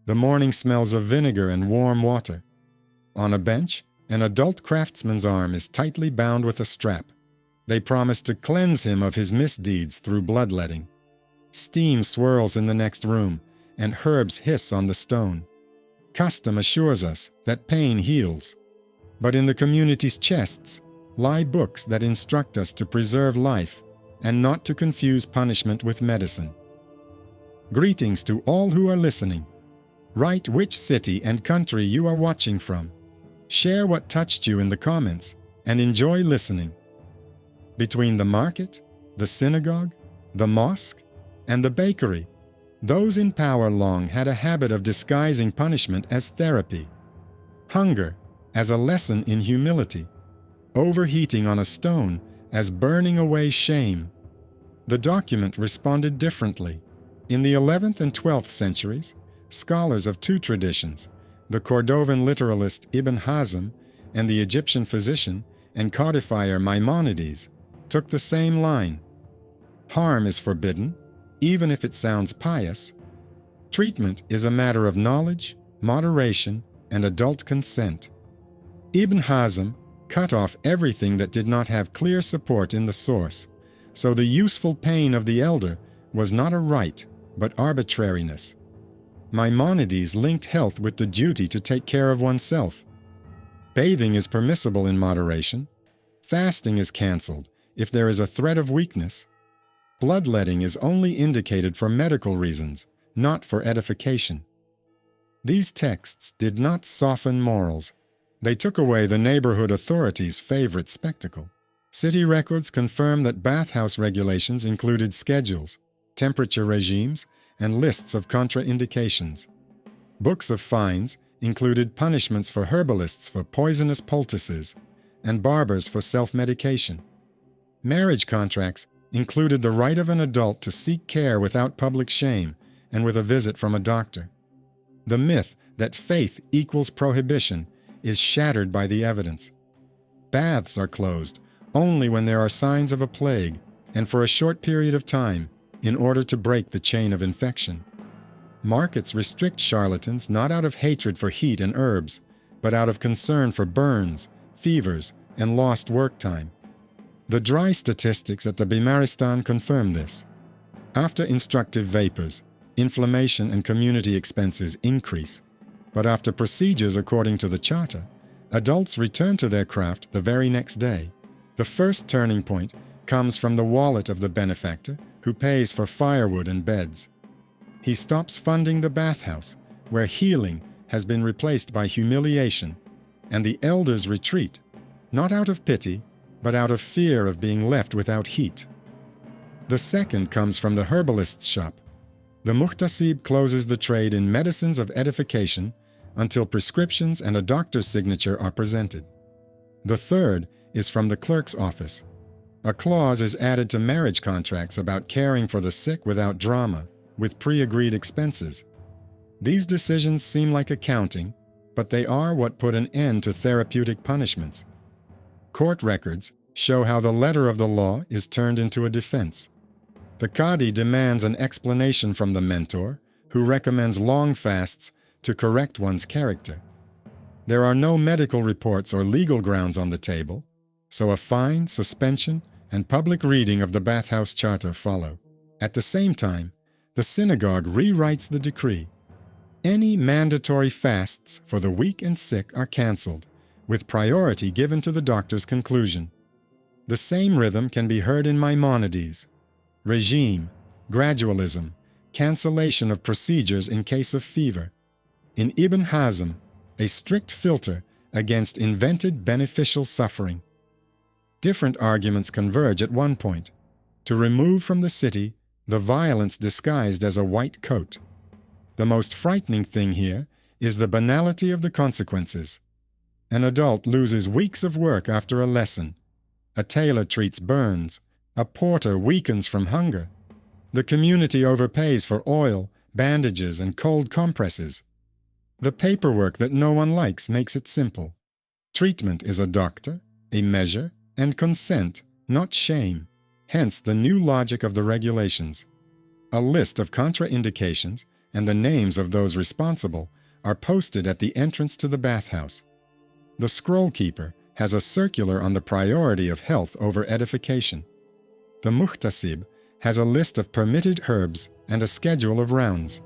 The morning smells of vinegar and warm water. On a bench, an adult craftsman's arm is tightly bound with a strap. They promise to cleanse him of his misdeeds through bloodletting. Steam swirls in the next room, and herbs hiss on the stone. Custom assures us that pain heals. But in the community's chests lie books that instruct us to preserve life and not to confuse punishment with medicine. Greetings to all who are listening. Write which city and country you are watching from. Share what touched you in the comments and enjoy listening. Between the market, the synagogue, the mosque, and the bakery, those in power long had a habit of disguising punishment as therapy, hunger as a lesson in humility, overheating on a stone as burning away shame. The document responded differently. In the 11th and 12th centuries, scholars of two traditions, the Cordovan literalist Ibn Hazm and the Egyptian physician and codifier Maimonides, took the same line. Harm is forbidden, even if it sounds pious. Treatment is a matter of knowledge, moderation, and adult consent. Ibn Hazm cut off everything that did not have clear support in the source, so the useful pain of the elder was not a right, but arbitrariness. Maimonides linked health with the duty to take care of oneself. Bathing is permissible in moderation. Fasting is cancelled if there is a threat of weakness. Bloodletting is only indicated for medical reasons, not for edification. These texts did not soften morals. They took away the neighborhood authorities' favorite spectacle. City records confirm that bathhouse regulations included schedules, temperature regimes, and lists of contraindications. Books of fines included punishments for herbalists for poisonous poultices and barbers for self-medication. Marriage contracts included the right of an adult to seek care without public shame and with a visit from a doctor. The myth that faith equals prohibition is shattered by the evidence. Baths are closed only when there are signs of a plague and for a short period of time in order to break the chain of infection. Markets restrict charlatans not out of hatred for heat and herbs, but out of concern for burns, fevers, and lost work time. The dry statistics at the Bimaristan confirm this. After instructive vapors, inflammation and community expenses increase, but after procedures according to the charter, adults return to their craft the very next day. The first turning point comes from the wallet of the benefactor who pays for firewood and beds. He stops funding the bathhouse, where healing has been replaced by humiliation, and the elders retreat, not out of pity, but out of fear of being left without heat. The second comes from the herbalist's shop. The muhtasib closes the trade in medicines of edification until prescriptions and a doctor's signature are presented. The third is from the clerk's office. A clause is added to marriage contracts about caring for the sick without drama, with pre-agreed expenses. These decisions seem like accounting, but they are what put an end to therapeutic punishments. Court records show how the letter of the law is turned into a defense. The Qadi demands an explanation from the mentor, who recommends long fasts to correct one's character. There are no medical reports or legal grounds on the table, so a fine, suspension, and public reading of the bathhouse charter follow. At the same time, the synagogue rewrites the decree. Any mandatory fasts for the weak and sick are cancelled, with priority given to the doctor's conclusion. The same rhythm can be heard in Maimonides. Regime, gradualism, cancellation of procedures in case of fever. In Ibn Hazm, a strict filter against invented beneficial suffering. Different arguments converge at one point, to remove from the city the violence disguised as a white coat. The most frightening thing here is the banality of the consequences. An adult loses weeks of work after a lesson. A tailor treats burns. A porter weakens from hunger. The community overpays for oil, bandages, and cold compresses. The paperwork that no one likes makes it simple. Treatment is a doctor, a measure, and consent, not shame. Hence the new logic of the regulations. A list of contraindications and the names of those responsible are posted at the entrance to the bathhouse. The scroll keeper has a circular on the priority of health over edification. The muhtasib has a list of permitted herbs and a schedule of rounds.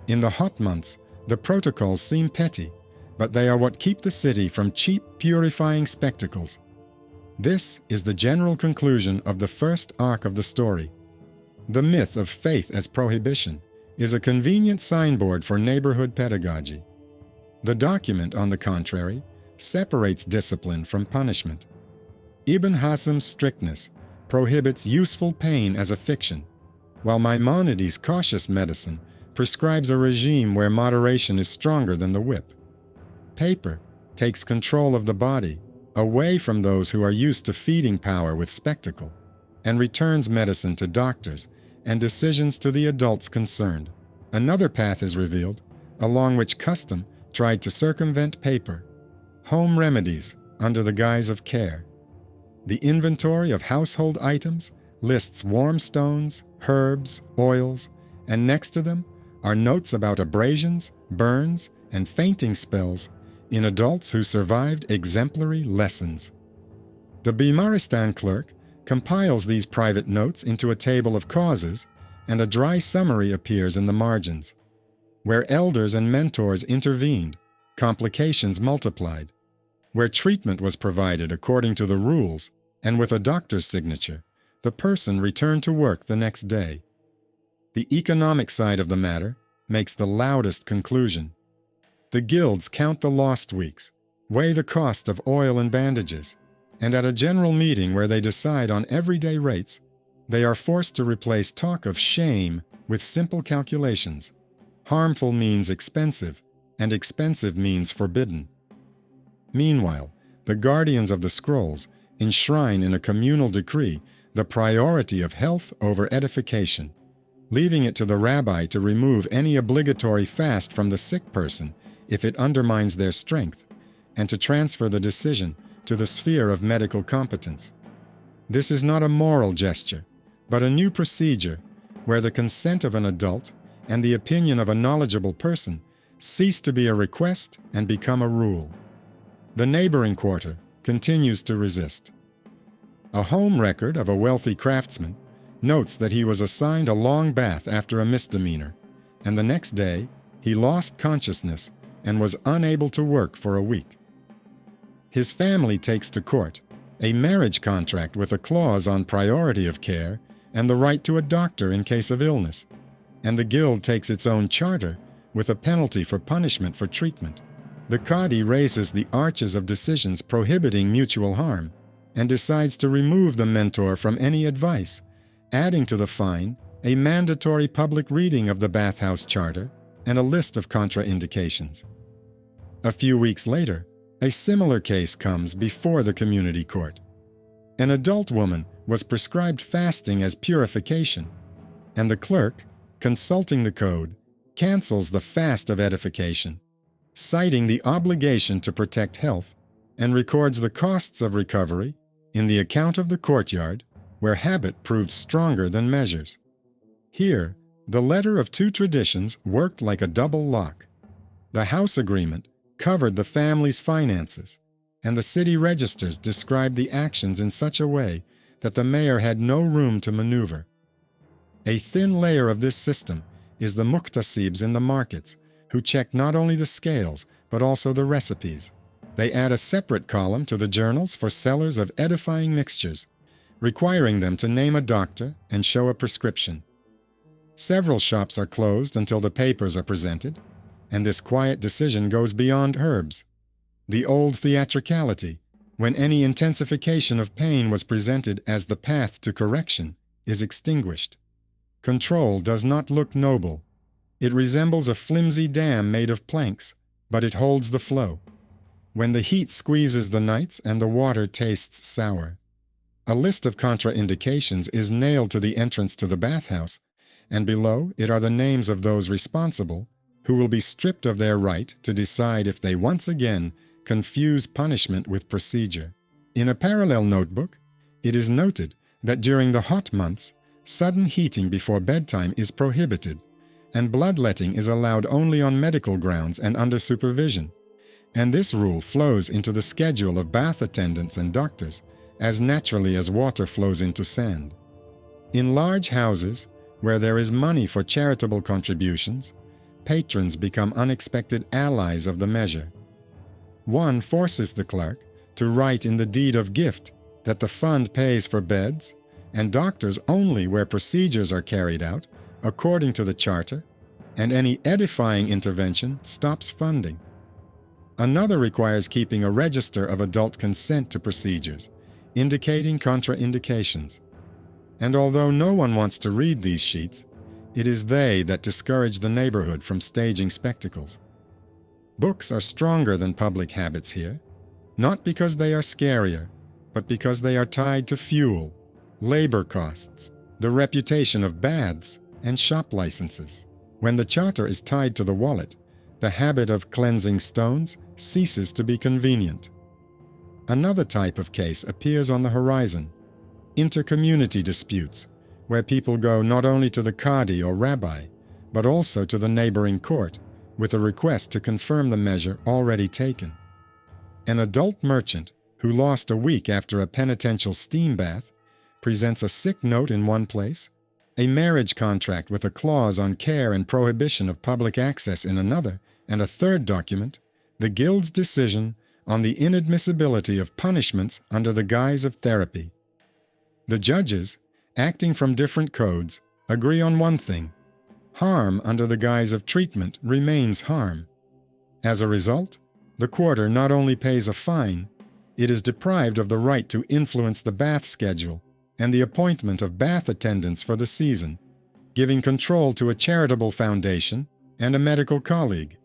In the hot months, the protocols seem petty, but they are what keep the city from cheap, purifying spectacles. This is the general conclusion of the first arc of the story. The myth of faith as prohibition is a convenient signboard for neighborhood pedagogy. The document, on the contrary, separates discipline from punishment. Ibn Hazm's strictness prohibits useful pain as a fiction, while Maimonides' cautious medicine prescribes a regime where moderation is stronger than the whip. Paper takes control of the body, away from those who are used to feeding power with spectacle, and returns medicine to doctors and decisions to the adults concerned. Another path is revealed, along which custom tried to circumvent paper: home remedies under the guise of care. The inventory of household items lists warm stones, herbs, oils, and next to them are notes about abrasions, burns, and fainting spells in adults who survived exemplary lessons. The Bimaristan clerk compiles these private notes into a table of causes, and a dry summary appears in the margins. Where elders and mentors intervened, complications multiplied. Where treatment was provided according to the rules and with a doctor's signature, the person returned to work the next day. The economic side of the matter makes the loudest conclusion. The guilds count the lost weeks, weigh the cost of oil and bandages, and at a general meeting where they decide on everyday rates, they are forced to replace talk of shame with simple calculations. Harmful means expensive, and expensive means forbidden. Meanwhile, the guardians of the scrolls enshrine in a communal decree the priority of health over edification, leaving it to the rabbi to remove any obligatory fast from the sick person if it undermines their strength, and to transfer the decision to the sphere of medical competence. This is not a moral gesture, but a new procedure where the consent of an adult and the opinion of a knowledgeable person cease to be a request and become a rule. The neighboring quarter continues to resist. A home record of a wealthy craftsman notes that he was assigned a long bath after a misdemeanor, and the next day he lost consciousness and was unable to work for a week. His family takes to court a marriage contract with a clause on priority of care and the right to a doctor in case of illness, and the guild takes its own charter with a penalty for punishment for treatment. The Qadi raises the arches of decisions prohibiting mutual harm and decides to remove the mentor from any advice, adding to the fine a mandatory public reading of the bathhouse charter and a list of contraindications. A few weeks later, a similar case comes before the community court. An adult woman was prescribed fasting as purification, and the clerk, consulting the code, cancels the fast of edification, citing the obligation to protect health, and records the costs of recovery in the account of the courtyard, where habit proved stronger than measures. Here, the letter of two traditions worked like a double lock. The house agreement covered the family's finances, and the city registers described the actions in such a way that the mayor had no room to maneuver. A thin layer of this system is the muhtasibs in the markets, who check not only the scales but also the recipes. They add a separate column to the journals for sellers of edifying mixtures, requiring them to name a doctor and show a prescription. Several shops are closed until the papers are presented, and this quiet decision goes beyond herbs. The old theatricality, when any intensification of pain was presented as the path to correction, is extinguished. Control does not look noble. It resembles a flimsy dam made of planks, but it holds the flow. When the heat squeezes the nights and the water tastes sour. A list of contraindications is nailed to the entrance to the bathhouse, and below it are the names of those responsible who will be stripped of their right to decide if they once again confuse punishment with procedure. In a parallel notebook, it is noted that during the hot months, sudden heating before bedtime is prohibited, and bloodletting is allowed only on medical grounds and under supervision, and this rule flows into the schedule of bath attendants and doctors as naturally as water flows into sand. In large houses, where there is money for charitable contributions, patrons become unexpected allies of the measure. One forces the clerk to write in the deed of gift that the fund pays for beds and doctors only where procedures are carried out according to the charter, and any edifying intervention stops funding. Another requires keeping a register of adult consent to procedures, indicating contraindications. And although no one wants to read these sheets, it is they that discourage the neighborhood from staging spectacles. Books are stronger than public habits here, not because they are scarier, but because they are tied to fuel, labor costs, the reputation of baths, and shop licenses. When the charter is tied to the wallet, the habit of cleansing stones ceases to be convenient. Another type of case appears on the horizon: intercommunity disputes, where people go not only to the qadi or rabbi, but also to the neighboring court with a request to confirm the measure already taken. An adult merchant who lost a week after a penitential steam bath presents a sick note in one place, a marriage contract with a clause on care and prohibition of public access in another, and a third document, the guild's decision on the inadmissibility of punishments under the guise of therapy. The judges, acting from different codes, agree on one thing: harm under the guise of treatment remains harm. As a result, the quarter not only pays a fine, it is deprived of the right to influence the bath schedule and the appointment of bath attendants for the season, giving control to a charitable foundation and a medical colleague.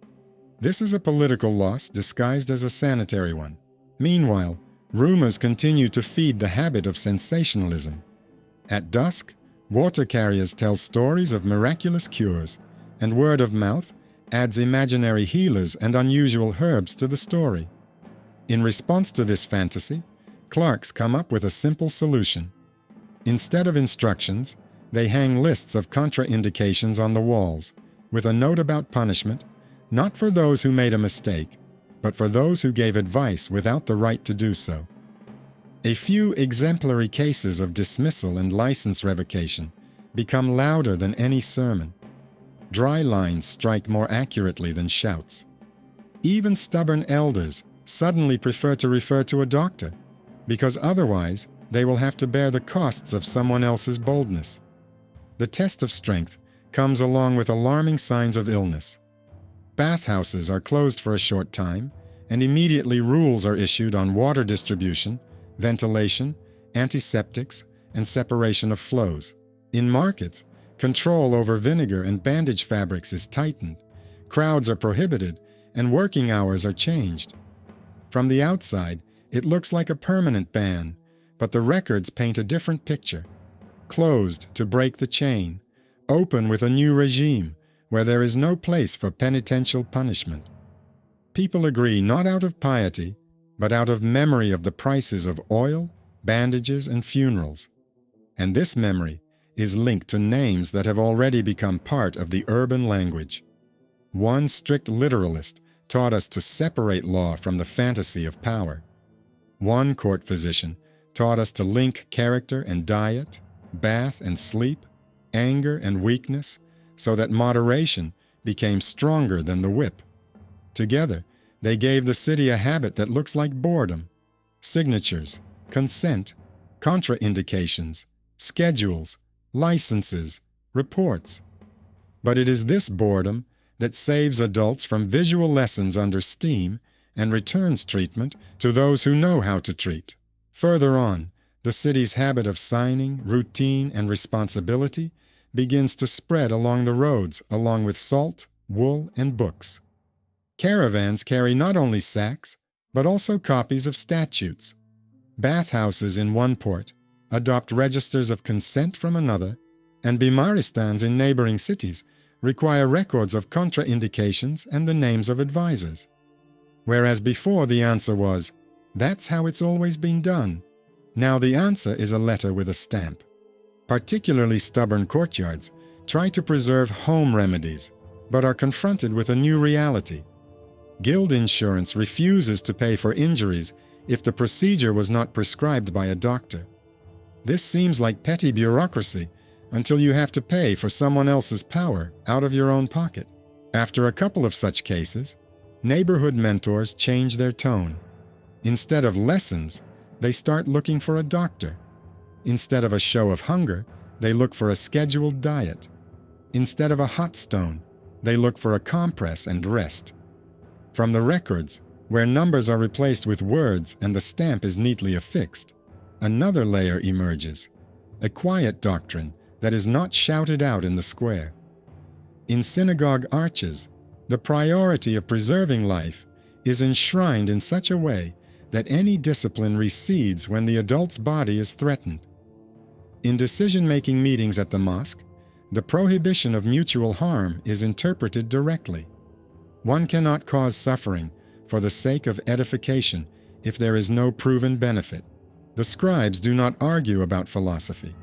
This is a political loss disguised as a sanitary one. Meanwhile, rumors continue to feed the habit of sensationalism. At dusk, water carriers tell stories of miraculous cures, and word of mouth adds imaginary healers and unusual herbs to the story. In response to this fantasy, clerks come up with a simple solution. Instead of instructions, they hang lists of contraindications on the walls, with a note about punishment, not for those who made a mistake, but for those who gave advice without the right to do so. A few exemplary cases of dismissal and license revocation become louder than any sermon. Dry lines strike more accurately than shouts. Even stubborn elders suddenly prefer to refer to a doctor, because otherwise they will have to bear the costs of someone else's boldness. The test of strength comes along with alarming signs of illness. Bathhouses are closed for a short time, and immediately rules are issued on water distribution, ventilation, antiseptics, and separation of flows. In markets, control over vinegar and bandage fabrics is tightened, crowds are prohibited, and working hours are changed. From the outside, it looks like a permanent ban, but the records paint a different picture. Closed to break the chain, open with a new regime where there is no place for penitential punishment. People agree not out of piety, but out of memory of the prices of oil, bandages, and funerals. And this memory is linked to names that have already become part of the urban language. One strict literalist taught us to separate law from the fantasy of power. One court physician taught us to link character and diet, bath and sleep, anger and weakness, so that moderation became stronger than the whip. Together, they gave the city a habit that looks like boredom: signatures, consent, contraindications, schedules, licenses, reports. But it is this boredom that saves adults from visual lessons under steam and returns treatment to those who know how to treat. Further on, the city's habit of signing, routine, and responsibility begins to spread along the roads, along with salt, wool, and books. Caravans carry not only sacks, but also copies of statutes. Bathhouses in one port adopt registers of consent from another, and bimaristans in neighboring cities require records of contraindications and the names of advisors. Whereas before the answer was, "That's how it's always been done," now the answer is a letter with a stamp. Particularly stubborn courtyards try to preserve home remedies, but are confronted with a new reality. Guild insurance refuses to pay for injuries if the procedure was not prescribed by a doctor. This seems like petty bureaucracy until you have to pay for someone else's power out of your own pocket. After a couple of such cases, neighborhood mentors change their tone. Instead of lessons, they start looking for a doctor. Instead of a show of hunger, they look for a scheduled diet. Instead of a hot stone, they look for a compress and rest. From the records, where numbers are replaced with words and the stamp is neatly affixed, another layer emerges, a quiet doctrine that is not shouted out in the square. In synagogue arches, the priority of preserving life is enshrined in such a way that any discipline recedes when the adult's body is threatened. In decision-making meetings at the mosque, the prohibition of mutual harm is interpreted directly. One cannot cause suffering for the sake of edification if there is no proven benefit. The scribes do not argue about philosophy.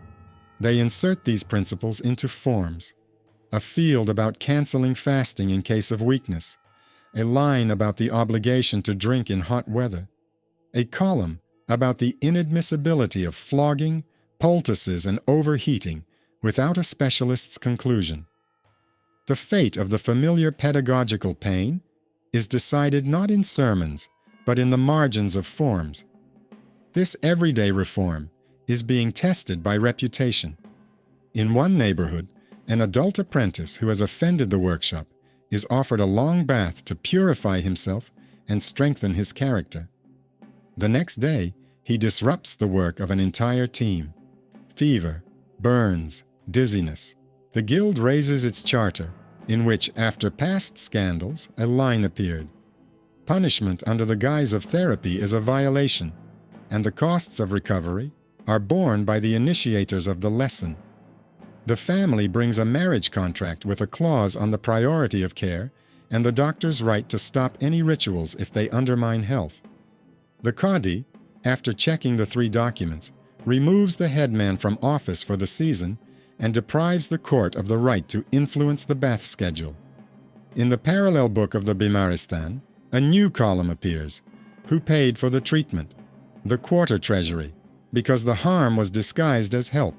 They insert these principles into forms. A field about canceling fasting in case of weakness, a line about the obligation to drink in hot weather, a column about the inadmissibility of flogging, poultices, and overheating without a specialist's conclusion. The fate of the familiar pedagogical pain is decided not in sermons, but in the margins of forms. This everyday reform is being tested by reputation. In one neighborhood, an adult apprentice who has offended the workshop is offered a long bath to purify himself and strengthen his character. The next day, he disrupts the work of an entire team. Fever, burns, dizziness. The guild raises its charter, in which, after past scandals, a line appeared. Punishment under the guise of therapy is a violation, and the costs of recovery are borne by the initiators of the lesson. The family brings a marriage contract with a clause on the priority of care and the doctor's right to stop any rituals if they undermine health. The Qadi, after checking the 3 documents, removes the headman from office for the season and deprives the court of the right to influence the bath schedule. In the parallel book of the Bimaristan, a new column appears. Who paid for the treatment? The quarter treasury, because the harm was disguised as help.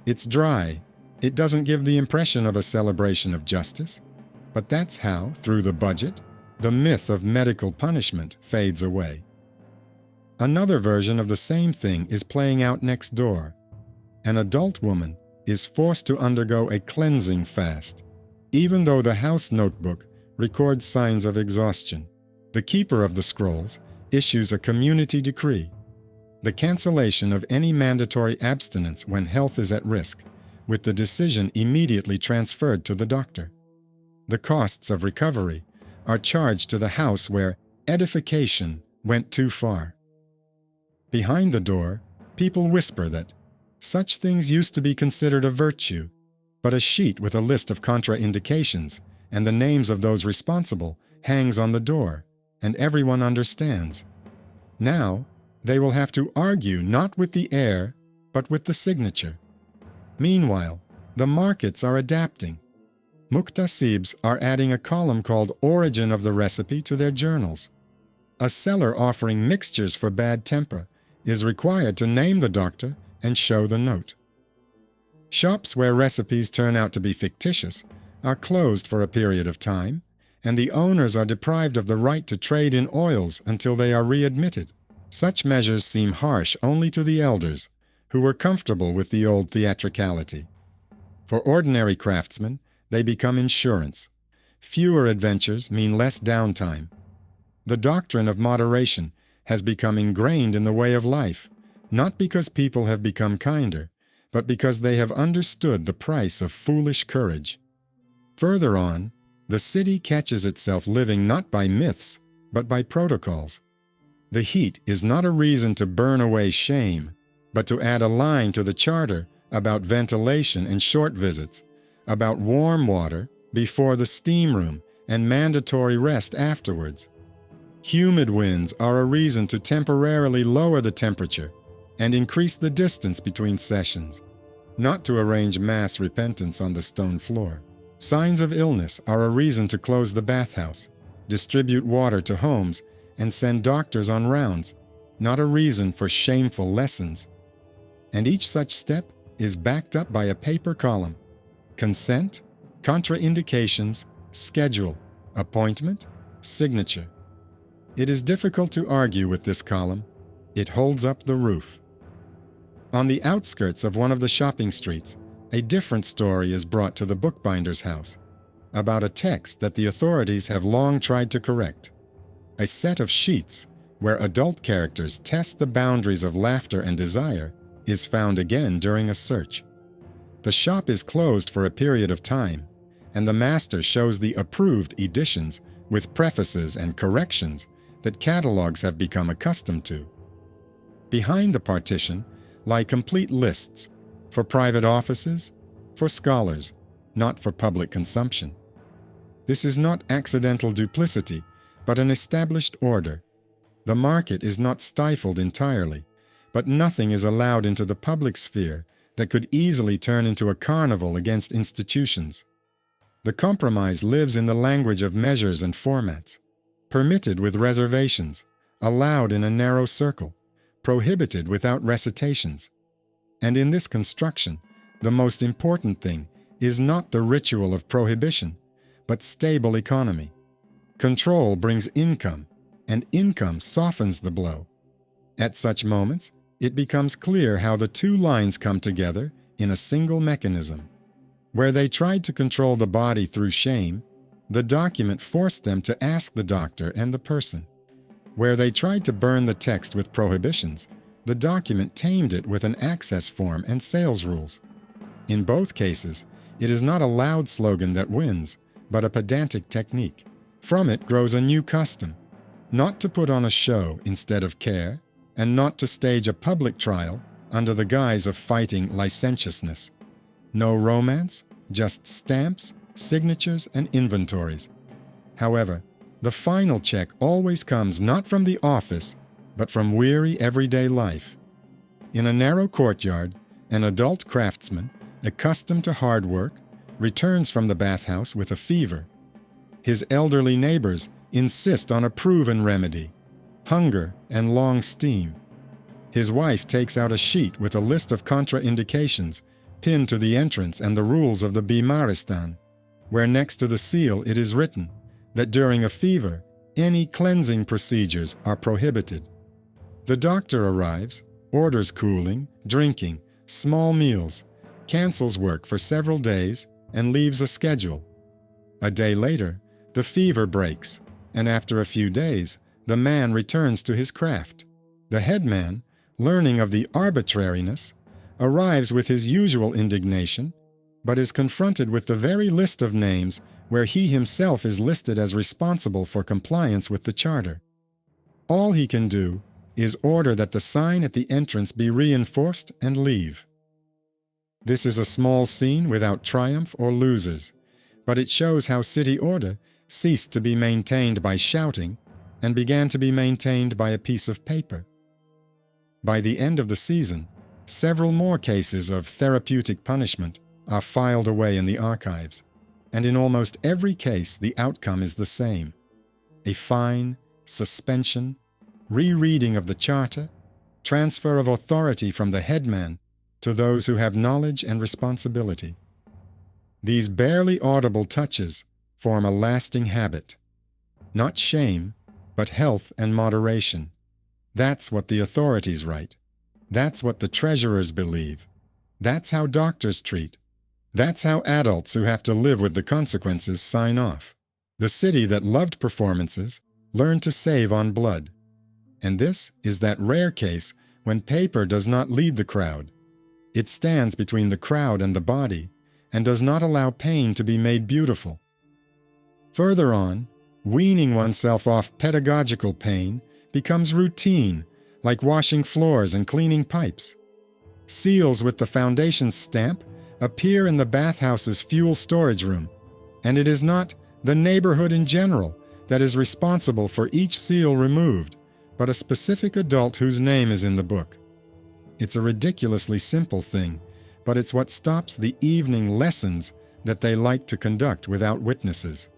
It's dry. It doesn't give the impression of a celebration of justice. But that's how, through the budget, the myth of medical punishment fades away. Another version of the same thing is playing out next door. An adult woman is forced to undergo a cleansing fast, even though the house notebook records signs of exhaustion. The keeper of the scrolls issues a community decree, the cancellation of any mandatory abstinence when health is at risk, with the decision immediately transferred to the doctor. The costs of recovery are charged to the house where edification went too far. Behind the door, people whisper that such things used to be considered a virtue, but a sheet with a list of contraindications and the names of those responsible hangs on the door, and everyone understands. Now, they will have to argue not with the heir, but with the signature. Meanwhile, the markets are adapting. Muktasibs are adding a column called Origin of the Recipe to their journals. A seller offering mixtures for bad temper is required to name the doctor and show the note. Shops where recipes turn out to be fictitious are closed for a period of time, and the owners are deprived of the right to trade in oils until they are readmitted. Such measures seem harsh only to the elders, who were comfortable with the old theatricality. For ordinary craftsmen, they become insurance. Fewer adventures mean less downtime. The doctrine of moderation has become ingrained in the way of life, not because people have become kinder, but because they have understood the price of foolish courage. Further on, the city catches itself living not by myths, but by protocols. The heat is not a reason to burn away shame, but to add a line to the charter about ventilation and short visits, about warm water before the steam room and mandatory rest afterwards. Humid winds are a reason to temporarily lower the temperature and increase the distance between sessions. not to arrange mass repentance on the stone floor. Signs of illness are a reason to close the bathhouse, distribute water to homes, and send doctors on rounds, not a reason for shameful lessons. And each such step is backed up by a paper column: consent, contraindications, schedule, appointment, signature. It is difficult to argue with this column. It holds up the roof. On the outskirts of one of the shopping streets, a different story is brought to the bookbinder's house, about a text that the authorities have long tried to correct. A set of sheets where adult characters test the boundaries of laughter and desire is found again during a search. The shop is closed for a period of time, and the master shows the approved editions with prefaces and corrections that catalogs have become accustomed to. Behind the partition lie complete lists for private offices, for scholars, not for public consumption. This is not accidental duplicity, but an established order. The market is not stifled entirely, but nothing is allowed into the public sphere that could easily turn into a carnival against institutions. The compromise lives in the language of measures and formats, permitted with reservations, allowed in a narrow circle, prohibited without recitations. And in this construction, the most important thing is not the ritual of prohibition, but stable economy. Control brings income, and income softens the blow. At such moments, it becomes clear how the two lines come together in a single mechanism. Where they tried to control the body through shame, the document forced them to ask the doctor and the person. Where they tried to burn the text with prohibitions, the document tamed it with an access form and sales rules. In both cases, it is not a loud slogan that wins, but a pedantic technique. From it grows a new custom: not to put on a show instead of care, and not to stage a public trial under the guise of fighting licentiousness. No romance, just stamps, signatures, and inventories. However, the final check always comes not from the office, but from weary everyday life. In a narrow courtyard, an adult craftsman, accustomed to hard work, returns from the bathhouse with a fever. His elderly neighbors insist on a proven remedy: hunger and long steam. His wife takes out a sheet with a list of contraindications pinned to the entrance and the rules of the Bimaristan, where next to the seal it is written that during a fever, any cleansing procedures are prohibited. The doctor arrives, orders cooling, drinking, small meals, cancels work for several days, and leaves a schedule. A day later, the fever breaks, and after a few days, the man returns to his craft. The headman, learning of the arbitrariness, arrives with his usual indignation, but is confronted with the very list of names where he himself is listed as responsible for compliance with the charter. All he can do is order that the sign at the entrance be reinforced and leave. This is a small scene without triumph or losers, but it shows how city order ceased to be maintained by shouting and began to be maintained by a piece of paper. By the end of the season, several more cases of therapeutic punishment are filed away in the archives, and in almost every case the outcome is the same: a fine, suspension, rereading of the charter, transfer of authority from the headman to those who have knowledge and responsibility. These barely audible touches form a lasting habit. Not shame, but health and moderation. That's what the authorities write. That's what the treasurers believe. That's how doctors treat. That's how adults who have to live with the consequences sign off. The city that loved performances learned to save on blood. And this is that rare case when paper does not lead the crowd. It stands between the crowd and the body and does not allow pain to be made beautiful. Further on, weaning oneself off pedagogical pain becomes routine, like washing floors and cleaning pipes. Seals with the foundation's stamp appear in the bathhouse's fuel storage room, and it is not the neighborhood in general that is responsible for each seal removed, but a specific adult whose name is in the book. It's a ridiculously simple thing, but it's what stops the evening lessons that they like to conduct without witnesses.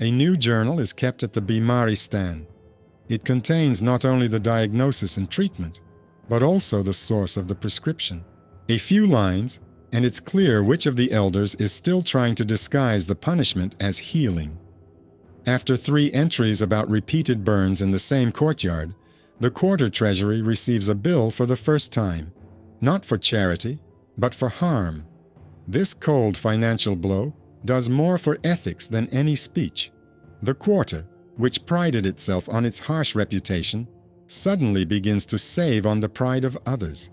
A new journal is kept at the Bimari stand. It contains not only the diagnosis and treatment, but also the source of the prescription. A few lines, and it's clear which of the elders is still trying to disguise the punishment as healing. After 3 entries about repeated burns in the same courtyard, the quarter treasury receives a bill for the first time, not for charity, but for harm. This cold financial blow does more for ethics than any speech. The quarter, which prided itself on its harsh reputation, suddenly begins to save on the pride of others.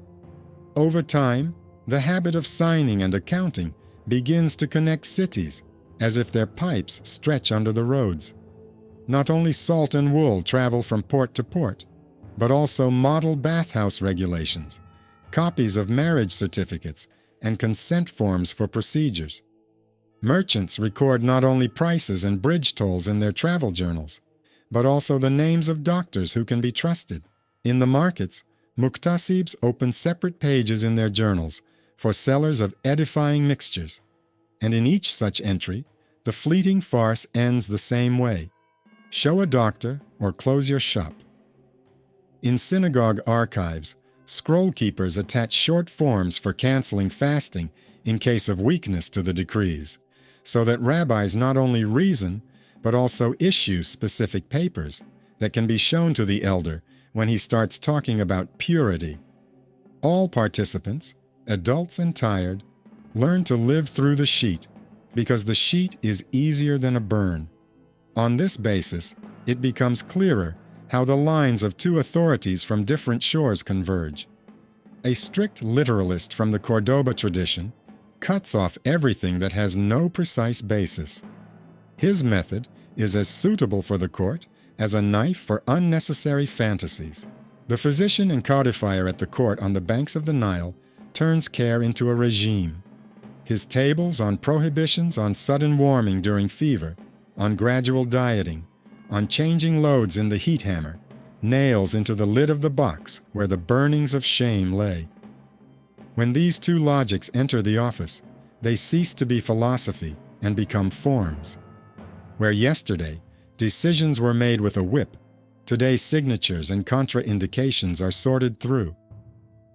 Over time, the habit of signing and accounting begins to connect cities, as if their pipes stretch under the roads. Not only salt and wool travel from port to port, but also model bathhouse regulations, copies of marriage certificates, and consent forms for procedures. Merchants record not only prices and bridge tolls in their travel journals, but also the names of doctors who can be trusted. In the markets, Muqtasibs open separate pages in their journals for sellers of edifying mixtures, and in each such entry, the fleeting farce ends the same way: show a doctor or close your shop. In synagogue archives, scroll keepers attach short forms for canceling fasting in case of weakness to the decrees, so that rabbis not only reason, but also issue specific papers that can be shown to the elder when he starts talking about purity. All participants, adults and tired, learn to live through the sheet because the sheet is easier than a burn. On this basis, it becomes clearer how the lines of 2 authorities from different shores converge. A strict literalist from the Cordoba tradition cuts off everything that has no precise basis. His method is as suitable for the court as a knife for unnecessary fantasies. The physician and codifier at the court on the banks of the Nile turns care into a regime. His tables on prohibitions on sudden warming during fever, on gradual dieting, on changing loads in the heat hammer, nails into the lid of the box where the burnings of shame lay. When these 2 logics enter the office, they cease to be philosophy and become forms. Where yesterday decisions were made with a whip, today signatures and contraindications are sorted through.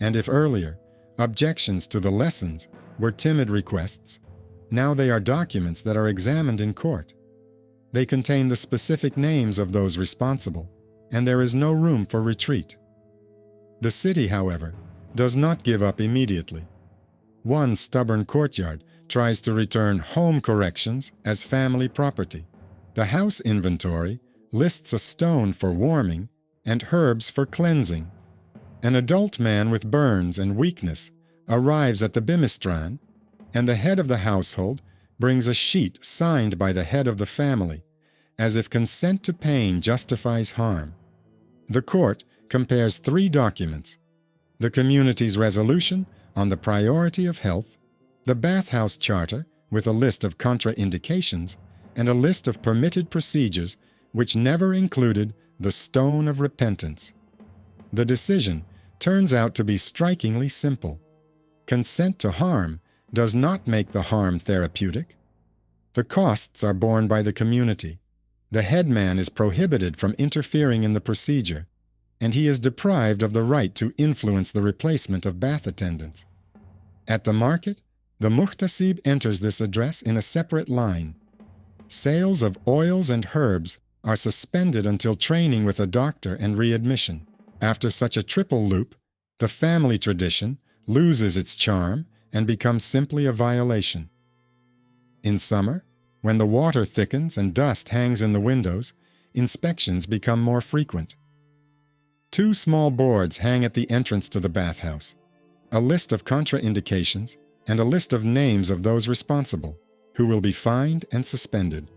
And if earlier, objections to the lessons were timid requests, now they are documents that are examined in court. They contain the specific names of those responsible, and there is no room for retreat. The city, however, does not give up immediately. One stubborn courtyard tries to return home corrections as family property. The house inventory lists a stone for warming and herbs for cleansing. An adult man with burns and weakness arrives at the bimistran, and the head of the household brings a sheet signed by the head of the family, as if consent to pain justifies harm. The court compares 3 documents: the community's resolution on the priority of health, the bathhouse charter with a list of contraindications, and a list of permitted procedures which never included the stone of repentance. The decision turns out to be strikingly simple. Consent to harm does not make the harm therapeutic. The costs are borne by the community. The headman is prohibited from interfering in the procedure, and he is deprived of the right to influence the replacement of bath attendants. At the market, the Muhtasib enters this address in a separate line. Sales of oils and herbs are suspended until training with a doctor and readmission. After such a triple loop, the family tradition loses its charm and becomes simply a violation. In summer, when the water thickens and dust hangs in the windows, inspections become more frequent. 2 small boards hang at the entrance to the bathhouse: a list of contraindications and a list of names of those responsible, who will be fined and suspended.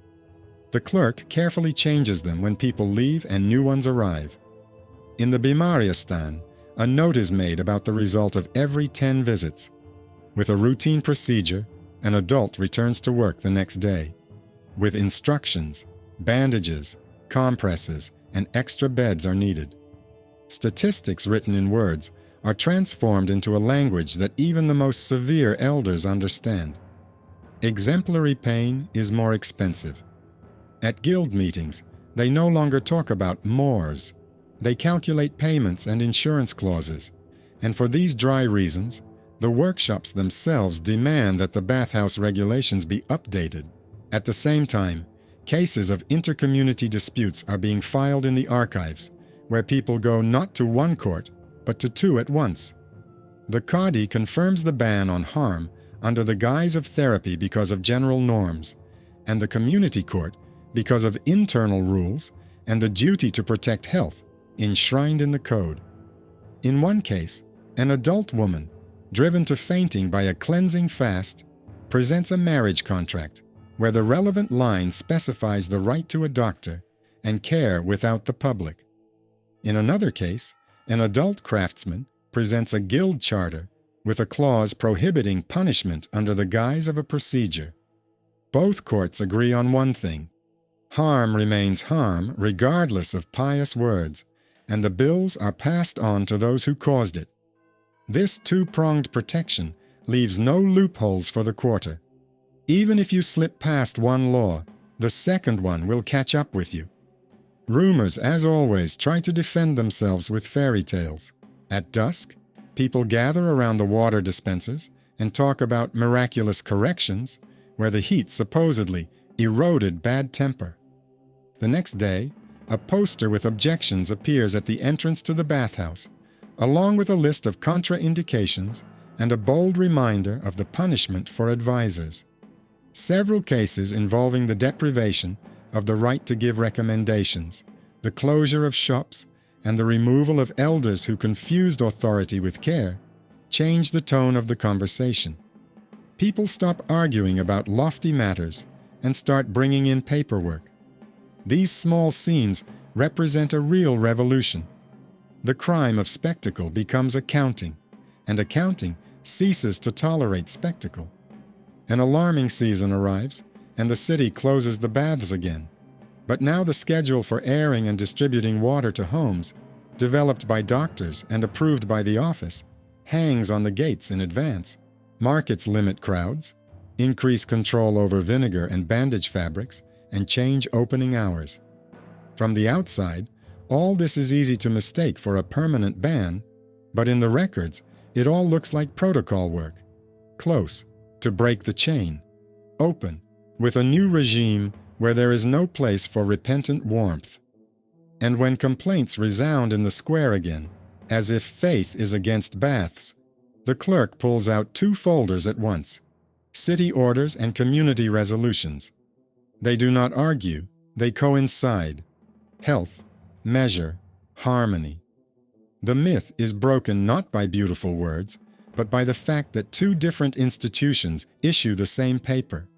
The clerk carefully changes them when people leave and new ones arrive. In the Bimaristan, a note is made about the result of every 10 visits. With a routine procedure, an adult returns to work the next day. With instructions, bandages, compresses, and extra beds are needed. Statistics written in words are transformed into a language that even the most severe elders understand. Exemplary pain is more expensive. At guild meetings, they no longer talk about mores. They calculate payments and insurance clauses, and for these dry reasons, the workshops themselves demand that the bathhouse regulations be updated. At the same time, cases of intercommunity disputes are being filed in the archives, where people go not to one court, but to two at once. The Qadi confirms the ban on harm under the guise of therapy because of general norms, and the community court because of internal rules and the duty to protect health enshrined in the code. In one case, an adult woman, driven to fainting by a cleansing fast, presents a marriage contract where the relevant line specifies the right to a doctor and care without the public. In another case, an adult craftsman presents a guild charter with a clause prohibiting punishment under the guise of a procedure. Both courts agree on one thing: harm remains harm regardless of pious words, and the bills are passed on to those who caused it. This two-pronged protection leaves no loopholes for the quarter. Even if you slip past one law, the second one will catch up with you. Rumors, as always, try to defend themselves with fairy tales. At dusk, people gather around the water dispensers and talk about miraculous corrections where the heat supposedly eroded bad temper. The next day, a poster with objections appears at the entrance to the bathhouse, along with a list of contraindications and a bold reminder of the punishment for advisors. Several cases involving the deprivation of the right to give recommendations, the closure of shops, and the removal of elders who confused authority with care change the tone of the conversation. People stop arguing about lofty matters and start bringing in paperwork. These small scenes represent a real revolution. The crime of spectacle becomes accounting, and accounting ceases to tolerate spectacle. An alarming season arrives, and the city closes the baths again. But now the schedule for airing and distributing water to homes, developed by doctors and approved by the office, hangs on the gates in advance. Markets limit crowds, increase control over vinegar and bandage fabrics, and change opening hours. From the outside, all this is easy to mistake for a permanent ban, but in the records, it all looks like protocol work. Close, to break the chain. Open, with a new regime where there is no place for repentant warmth. And when complaints resound in the square again, as if faith is against baths, the clerk pulls out two folders at once: city orders and community resolutions. They do not argue, they coincide. Health, measure, harmony. The myth is broken not by beautiful words, but by the fact that two different institutions issue the same paper.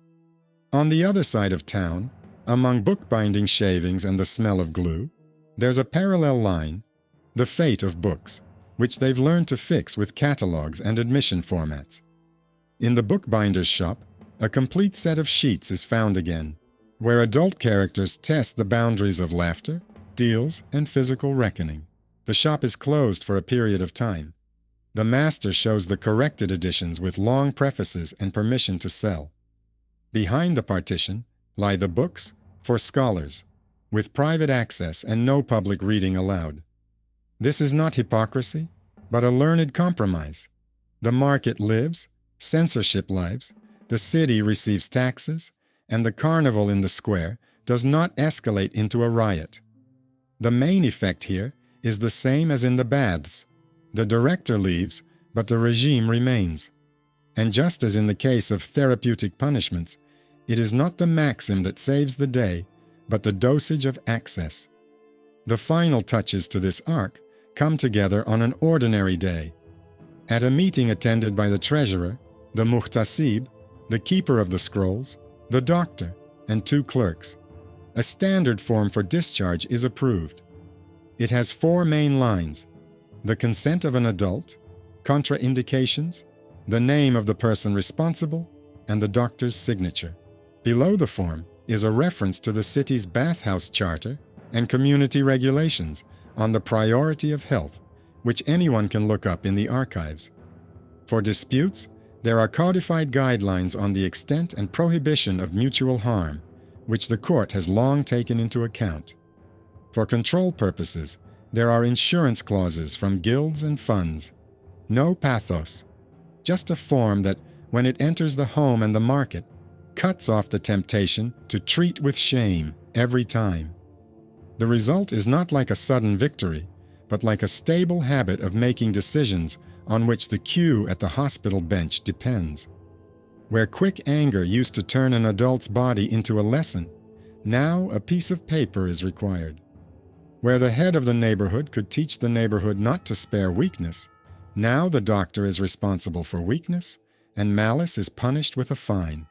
On the other side of town, among bookbinding shavings and the smell of glue, there's a parallel line: the fate of books, which they've learned to fix with catalogs and admission formats. In the bookbinder's shop, a complete set of sheets is found again, where adult characters test the boundaries of laughter, deals, and physical reckoning. The shop is closed for a period of time. The master shows the corrected editions with long prefaces and permission to sell. Behind the partition lie the books for scholars, with private access and no public reading allowed. This is not hypocrisy, but a learned compromise. The market lives, censorship lives, the city receives taxes, and the carnival in the square does not escalate into a riot. The main effect here is the same as in the baths. The director leaves, but the regime remains. And just as in the case of therapeutic punishments, it is not the maxim that saves the day, but the dosage of access. The final touches to this arc come together on an ordinary day. At a meeting attended by the treasurer, the muhtasib, the keeper of the scrolls, the doctor, and two clerks, a standard form for discharge is approved. It has 4 main lines: the consent of an adult, contraindications, the name of the person responsible, and the doctor's signature. Below the form is a reference to the city's bathhouse charter and community regulations on the priority of health, which anyone can look up in the archives. For disputes, there are codified guidelines on the extent and prohibition of mutual harm, which the court has long taken into account. For control purposes, there are insurance clauses from guilds and funds. No pathos, just a form that, when it enters the home and the market, cuts off the temptation to treat with shame every time. The result is not like a sudden victory, but like a stable habit of making decisions on which the queue at the hospital bench depends. Where quick anger used to turn an adult's body into a lesson, now a piece of paper is required. Where the head of the neighborhood could teach the neighborhood not to spare weakness, now the doctor is responsible for weakness, and malice is punished with a fine.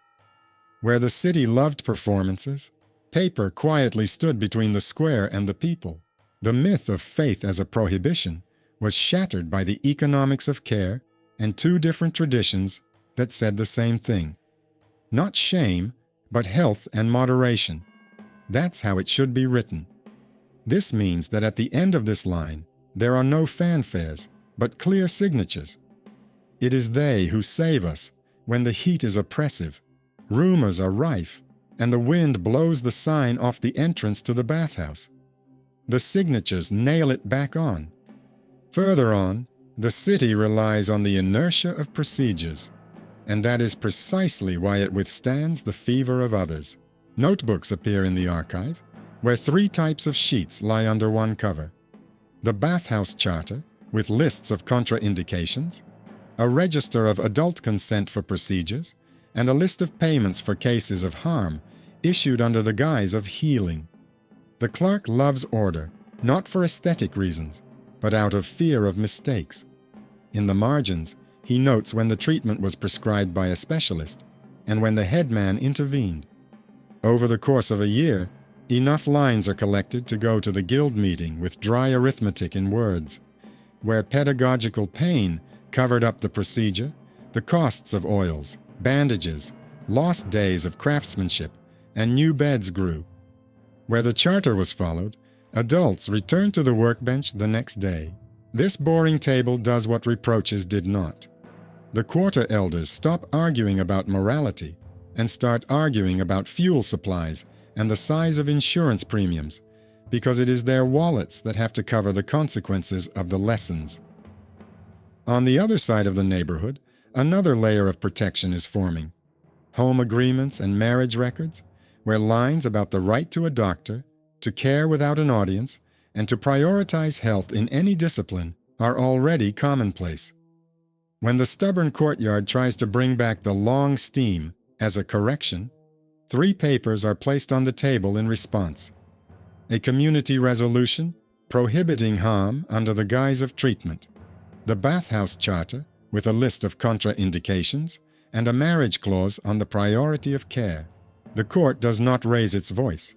Where the city loved performances, paper quietly stood between the square and the people. The myth of faith as a prohibition was shattered by the economics of care and two different traditions that said the same thing. Not shame, but health and moderation. That's how it should be written. This means that at the end of this line, there are no fanfares, but clear signatures. It is they who save us when the heat is oppressive, rumors are rife, and the wind blows the sign off the entrance to the bathhouse. The signatures nail it back on. Further on, the city relies on the inertia of procedures, and that is precisely why it withstands the fever of others. Notebooks appear in the archive, where three types of sheets lie under one cover: the bathhouse charter, with lists of contraindications, a register of adult consent for procedures, and a list of payments for cases of harm issued under the guise of healing. The clerk loves order, not for aesthetic reasons, but out of fear of mistakes. In the margins, he notes when the treatment was prescribed by a specialist and when the headman intervened. Over the course of a year, enough lines are collected to go to the guild meeting with dry arithmetic in words, where pedagogical pain covered up the procedure, the costs of oils, bandages, lost days of craftsmanship, and new beds grew. Where the charter was followed, adults returned to the workbench the next day. This boring table does what reproaches did not. The quarter elders stop arguing about morality and start arguing about fuel supplies and the size of insurance premiums, because it is their wallets that have to cover the consequences of the lessons. On the other side of the neighborhood, another layer of protection is forming. Home agreements and marriage records, where lines about the right to a doctor, to care without an audience, and to prioritize health in any discipline are already commonplace. When the stubborn courtyard tries to bring back the long steam as a correction, 3 papers are placed on the table in response: a community resolution prohibiting harm under the guise of treatment, the bathhouse charter with a list of contraindications, and a marriage clause on the priority of care. The court does not raise its voice.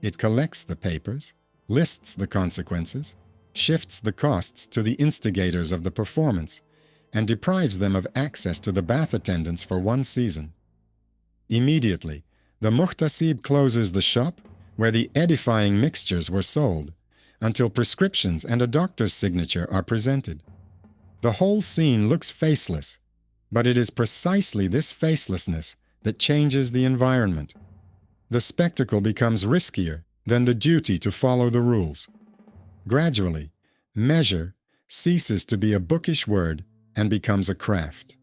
It collects the papers, lists the consequences, shifts the costs to the instigators of the performance, and deprives them of access to the bath attendants for 1 season. Immediately, the muhtasib closes the shop where the edifying mixtures were sold, until prescriptions and a doctor's signature are presented. The whole scene looks faceless, but it is precisely this facelessness that changes the environment. The spectacle becomes riskier than the duty to follow the rules. Gradually, measure ceases to be a bookish word and becomes a craft.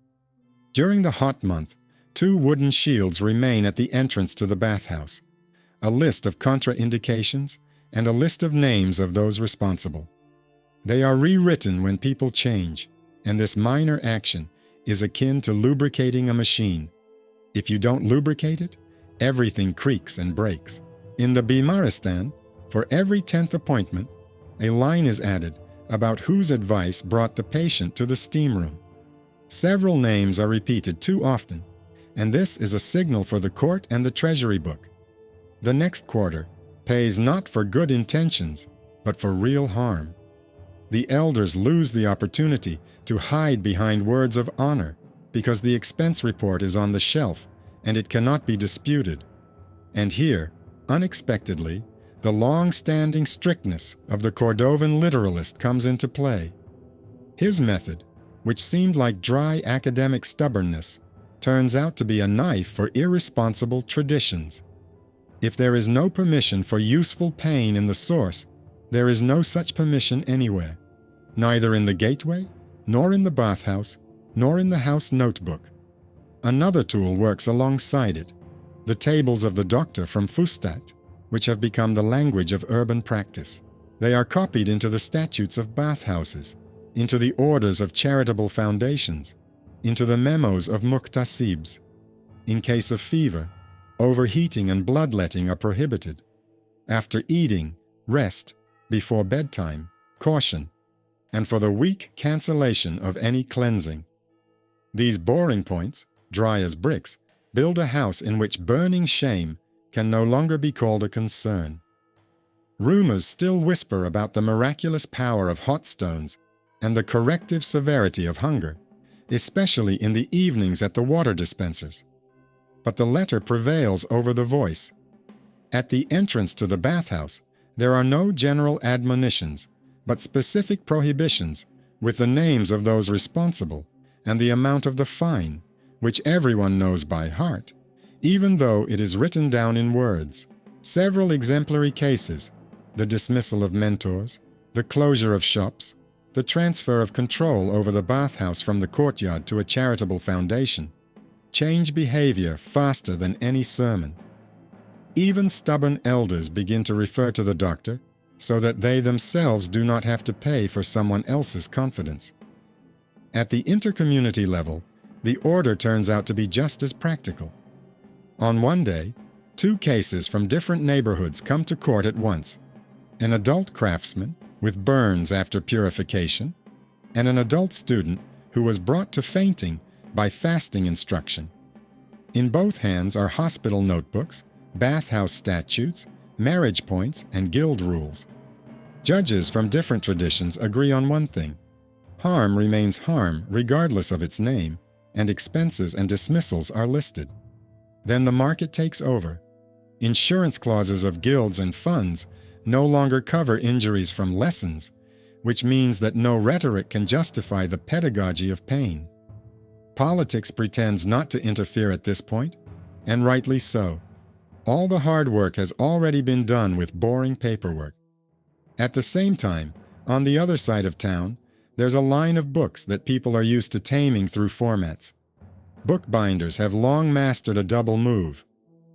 During the hot month, 2 wooden shields remain at the entrance to the bathhouse, a list of contraindications and a list of names of those responsible. They are rewritten when people change, and this minor action is akin to lubricating a machine. If you don't lubricate it, everything creaks and breaks. In the Bimaristan, for every 10th appointment, a line is added about whose advice brought the patient to the steam room. Several names are repeated too often, and this is a signal for the court and the treasury book. The next quarter pays not for good intentions, but for real harm. The elders lose the opportunity to hide behind words of honor because the expense report is on the shelf and it cannot be disputed. And here, unexpectedly, the long-standing strictness of the Cordovan literalist comes into play. His method, which seemed like dry academic stubbornness, turns out to be a knife for irresponsible traditions. If there is no permission for useful pain in the source, there is no such permission anywhere, neither in the gateway, nor in the bathhouse, nor in the house notebook. Another tool works alongside it, the tables of the doctor from Fustat, which have become the language of urban practice. They are copied into the statutes of bathhouses, into the orders of charitable foundations, into the memos of muhtasibs. In case of fever, overheating and bloodletting are prohibited. After eating, rest, before bedtime, caution, and for the weak, cancellation of any cleansing. These boring points, dry as bricks, build a house in which burning shame can no longer be called a concern. Rumors still whisper about the miraculous power of hot stones and the corrective severity of hunger, especially in the evenings at the water dispensers. But the letter prevails over the voice. At the entrance to the bathhouse, there are no general admonitions, but specific prohibitions with the names of those responsible and the amount of the fine, which everyone knows by heart, even though it is written down in words. Several exemplary cases, the dismissal of mentors, the closure of shops, the transfer of control over the bathhouse from the courtyard to a charitable foundation, change behavior faster than any sermon. Even stubborn elders begin to refer to the doctor so that they themselves do not have to pay for someone else's confidence. At the intercommunity level, the order turns out to be just as practical. On one day, 2 cases from different neighborhoods come to court at once: an adult craftsman with burns after purification, and an adult student who was brought to fainting by fasting instruction. In both hands are hospital notebooks, bathhouse statutes, marriage points, and guild rules. Judges from different traditions agree on one thing: harm remains harm regardless of its name, and expenses and dismissals are listed. Then the market takes over. Insurance clauses of guilds and funds no longer cover injuries from lessons, which means that no rhetoric can justify the pedagogy of pain. Politics pretends not to interfere at this point, and rightly so. All the hard work has already been done with boring paperwork. At the same time, on the other side of town, there's a line of books that people are used to taming through formats. Bookbinders have long mastered a double move.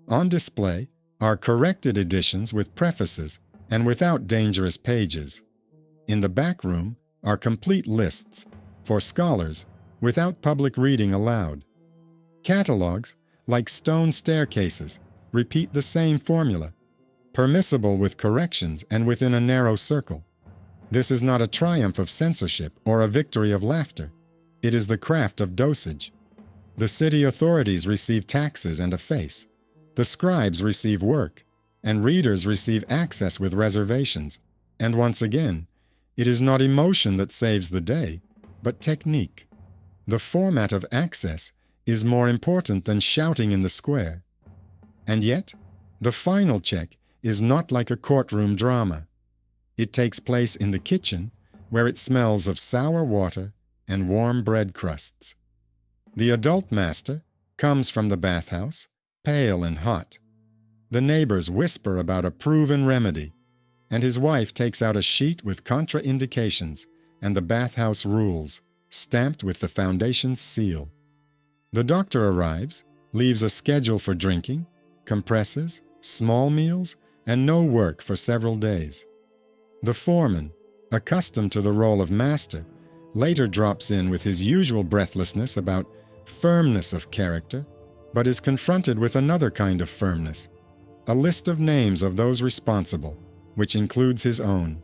On display are corrected editions with prefaces and without dangerous pages. In the back room are complete lists, for scholars, without public reading allowed. Catalogs, like stone staircases, repeat the same formula, permissible with corrections and within a narrow circle. This is not a triumph of censorship or a victory of laughter. It is the craft of dosage. The city authorities receive taxes and a face. The scribes receive work, and readers receive access with reservations. And once again, it is not emotion that saves the day, but technique. The format of access is more important than shouting in the square. And yet, the final check is not like a courtroom drama. It takes place in the kitchen, where it smells of sour water and warm bread crusts. The adult master comes from the bathhouse, pale and hot. The neighbors whisper about a proven remedy, and his wife takes out a sheet with contraindications and the bathhouse rules, stamped with the foundation's seal. The doctor arrives, leaves a schedule for drinking, compresses, small meals, and no work for several days. The foreman, accustomed to the role of master, later drops in with his usual breathlessness about firmness of character, but is confronted with another kind of firmness, a list of names of those responsible, which includes his own.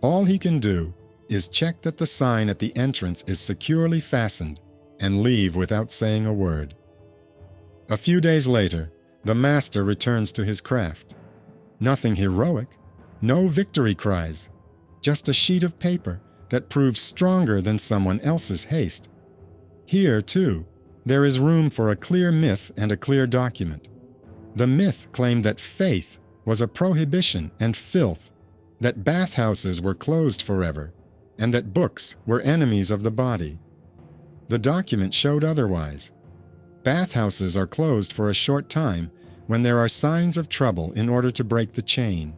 All he can do is check that the sign at the entrance is securely fastened and leave without saying a word. A few days later, the master returns to his craft. Nothing heroic, no victory cries, just a sheet of paper that proves stronger than someone else's haste. Here, too, there is room for a clear myth and a clear document. The myth claimed that faith was a prohibition and filth, that bathhouses were closed forever, and that books were enemies of the body. The document showed otherwise. Bathhouses are closed for a short time when there are signs of trouble in order to break the chain.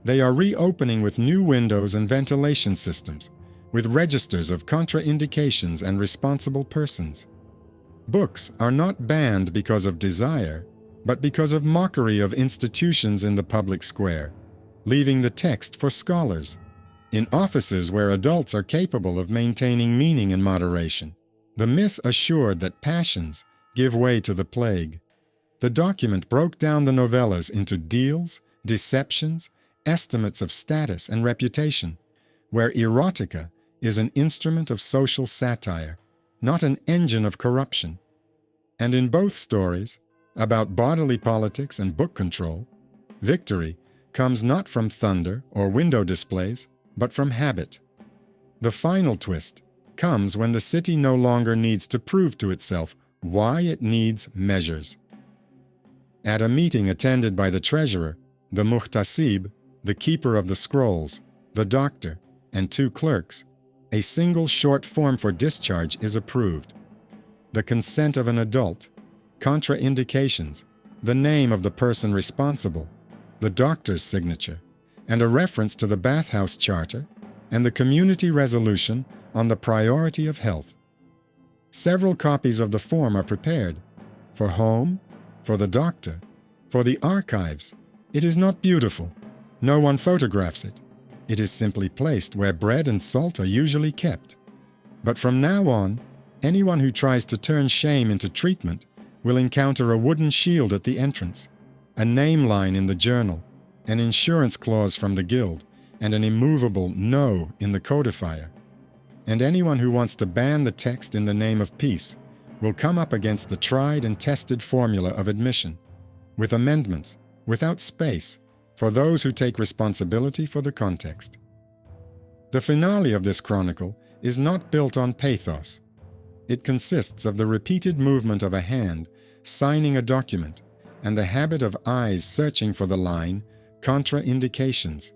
They are reopening with new windows and ventilation systems, with registers of contraindications and responsible persons. Books are not banned because of desire, but because of mockery of institutions in the public square, leaving the text for scholars. In offices where adults are capable of maintaining meaning and moderation, the myth assured that passions give way to the plague. The document broke down the novellas into deals, deceptions, estimates of status and reputation, where erotica is an instrument of social satire, not an engine of corruption. And in both stories, about bodily politics and book control, victory comes not from thunder or window displays, but from habit. The final twist comes when the city no longer needs to prove to itself why it needs measures. At a meeting attended by the treasurer, the muhtasib, the keeper of the scrolls, the doctor, and 2 clerks, a single short form for discharge is approved. The consent of an adult, contraindications, the name of the person responsible, the doctor's signature, and a reference to the bathhouse charter and the community resolution on the priority of health. Several copies of the form are prepared for home, for the doctor, for the archives. It is not beautiful. No one photographs it. It is simply placed where bread and salt are usually kept. But from now on, anyone who tries to turn shame into treatment will encounter a wooden shield at the entrance, a name line in the journal, an insurance clause from the guild, and an immovable no in the codifier. And anyone who wants to ban the text in the name of peace will come up against the tried and tested formula of admission, with amendments, without space, for those who take responsibility for the context. The finale of this chronicle is not built on pathos. It consists of the repeated movement of a hand signing a document and the habit of eyes searching for the line, contraindications.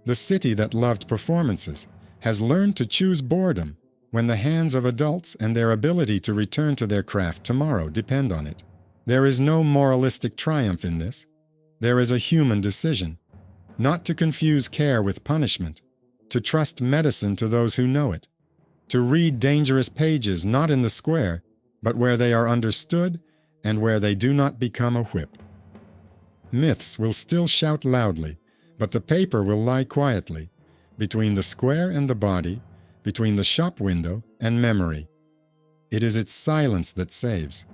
The city that loved performances has learned to choose boredom when the hands of adults and their ability to return to their craft tomorrow depend on it. There is no moralistic triumph in this. There is a human decision, not to confuse care with punishment, to trust medicine to those who know it, to read dangerous pages not in the square, but where they are understood and where they do not become a whip. Myths will still shout loudly, but the paper will lie quietly, between the square and the body, between the shop window and memory. It is its silence that saves.